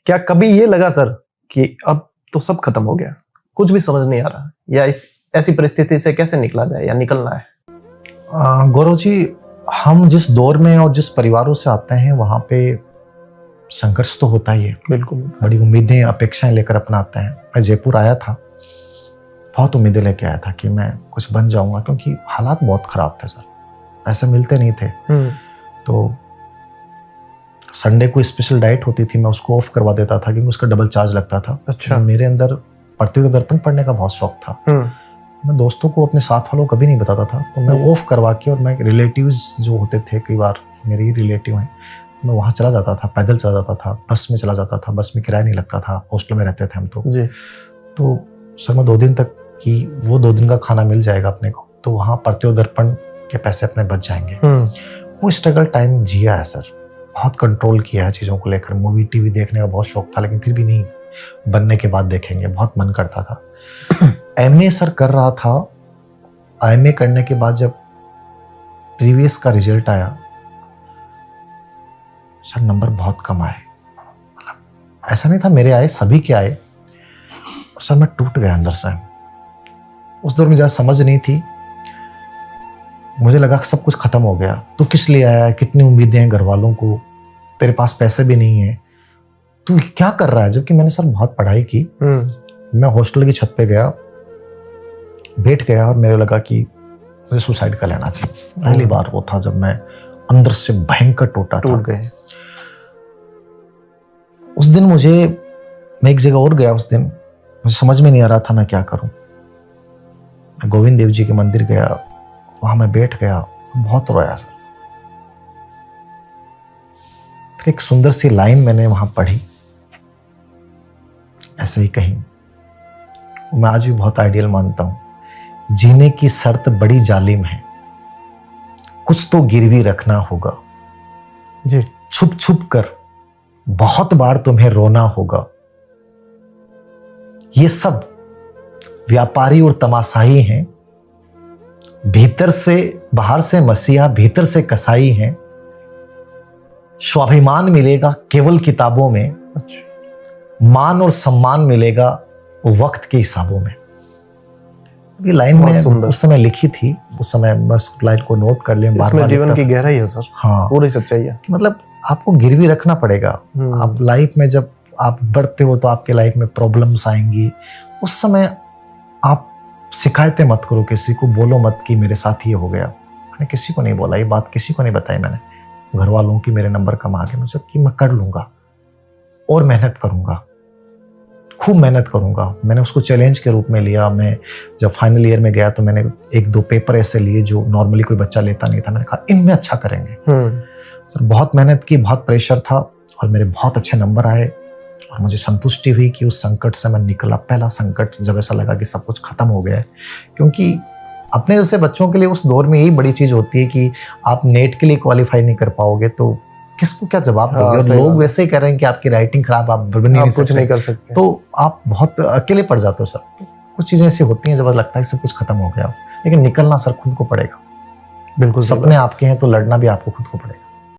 क्या कभी ये लगा सर कि अब तो सब खत्म हो गया, कुछ भी समझ नहीं आ रहा, या इस ऐसी परिस्थिति से कैसे निकला जाए या निकलना है? गौरव जी, हम जिस दौर में और जिस परिवारों से आते हैं वहाँ पे संघर्ष तो होता ही है। बिल्कुल। बड़ी उम्मीदें अपेक्षाएं लेकर अपना आते हैं। मैं जयपुर आया था, बहुत उम्मीदें लेके आया था कि मैं कुछ बन जाऊंगा, क्योंकि हालात बहुत खराब थे सर, पैसे मिलते नहीं थे। तो संडे को स्पेशल डाइट होती थी, मैं उसको ऑफ करवा देता था क्योंकि उसका डबल चार्ज लगता था। अच्छा। मेरे अंदर प्रतियोगिता दर्पण पढ़ने का बहुत शौक था। मैं दोस्तों को, अपने साथ वालों को कभी नहीं बताता था, तो मैं ऑफ करवा के, और मैं रिलेटिव्स जो होते थे, कई बार मेरे ही रिलेटिव हैं, मैं वहाँ चला जाता था, पैदल चला जाता था, बस में चला जाता था, बस में किराया नहीं लगता था, हॉस्टल में रहते थे हम तो जी। तो सर मैं 2 दिन तक कि वो 2 दिन का खाना मिल जाएगा अपने को, तो वहाँ प्रतियोगिता दर्पण के पैसे अपने बच जाएंगे। वो स्ट्रगल टाइम जिया है सर, बहुत कंट्रोल किया है चीज़ों को लेकर। मूवी टीवी देखने का बहुत शौक था, लेकिन फिर भी नहीं, बनने के बाद देखेंगे, बहुत मन करता था। एमए सर कर रहा था, एमए करने के बाद जब प्रीवियस का रिजल्ट आया सर, नंबर बहुत कम आए। ऐसा नहीं था मेरे आए, सभी के आए। सर मैं टूट गया अंदर से। उस दौर में ज़्यादा समझ नहीं थी, मुझे लगा कि सब कुछ खत्म हो गया। तू किस लिए आया है, कितनी उम्मीदें हैं घर वालों को, तेरे पास पैसे भी नहीं है, तू क्या कर रहा है? जबकि मैंने सर बहुत पढ़ाई की। मैं हॉस्टल की छत पे गया, बैठ गया, और मेरे लगा कि मुझे सुसाइड कर लेना चाहिए। पहली बार वो था जब मैं अंदर से भयंकर टूट गए। उस दिन मैं एक जगह और गया, उस दिन मुझे समझ में नहीं आ रहा था मैं क्या करूं। मैं गोविंद देव जी के मंदिर गया, वहां मैं बैठ गया, बहुत रोया सर। फिर एक सुंदर सी लाइन मैंने वहां पढ़ी, ऐसे ही कहीं, मैं आज भी बहुत आइडियल मानता हूं। जीने की शर्त बड़ी जालिम है, कुछ तो गिरवी रखना होगा जी। छुप छुप कर बहुत बार तुम्हें रोना होगा। ये सब व्यापारी और तमाशाई हैं, भीतर से, बाहर से मसीहा, भीतर से कसाई हैं। स्वाभिमान मिलेगा केवल किताबों में। अच्छा। मान और सम्मान मिलेगा वक्त के हिसाबों में। ये लाइन में उस समय लिखी थी, उस समय बस लाइन को नोट कर लिया। इसमें जीवन की गहराई है सर। हाँ, पूरी सच्चाई है। मतलब आपको गिरवी रखना पड़ेगा। आप लाइफ में जब आप बढ़ते हो तो आपके लाइफ में प्रॉब्लम्स आएंगी। उस समय आप शिकायतें मत करो, किसी को बोलो मत कि मेरे साथ ये हो गया। मैंने किसी को नहीं बोला, ये बात किसी को नहीं बताई मैंने, घर वालों की, मेरे नंबर कम आ गए मुझे, कि मैं कर लूंगा और मेहनत करूंगा, खूब मेहनत करूंगा। मैंने उसको चैलेंज के रूप में लिया। मैं जब फाइनल ईयर में गया तो मैंने 1-2 पेपर ऐसे लिए जो नॉर्मली कोई बच्चा लेता नहीं था। मैंने कहा इनमें अच्छा करेंगे। सर बहुत मेहनत की, बहुत प्रेशर था, और मेरे बहुत अच्छे नंबर आए, और मुझे संतुष्टि हुई कि उस संकट से मैं निकला। पहला संकट जब ऐसा लगा कि सब कुछ खत्म हो गया है, क्योंकि अपने जैसे बच्चों के लिए उस दौर में यही बड़ी चीज होती है कि आप नेट के लिए क्वालिफाई नहीं कर पाओगे तो किसको क्या जवाब दोगे। और लोग वैसे ही कह रहे हैं कि आपकी राइटिंग खराब, आप कुछ नहीं कर सकते, तो आप बहुत अकेले पड़ जाते हो सर। कुछ चीजें ऐसी होती हैं जब लगता है सब कुछ खत्म हो गया, लेकिन निकलना सर खुद को पड़ेगा। बिल्कुल, सपने आपके हैं तो लड़ना भी आपको खुद को पड़ेगा।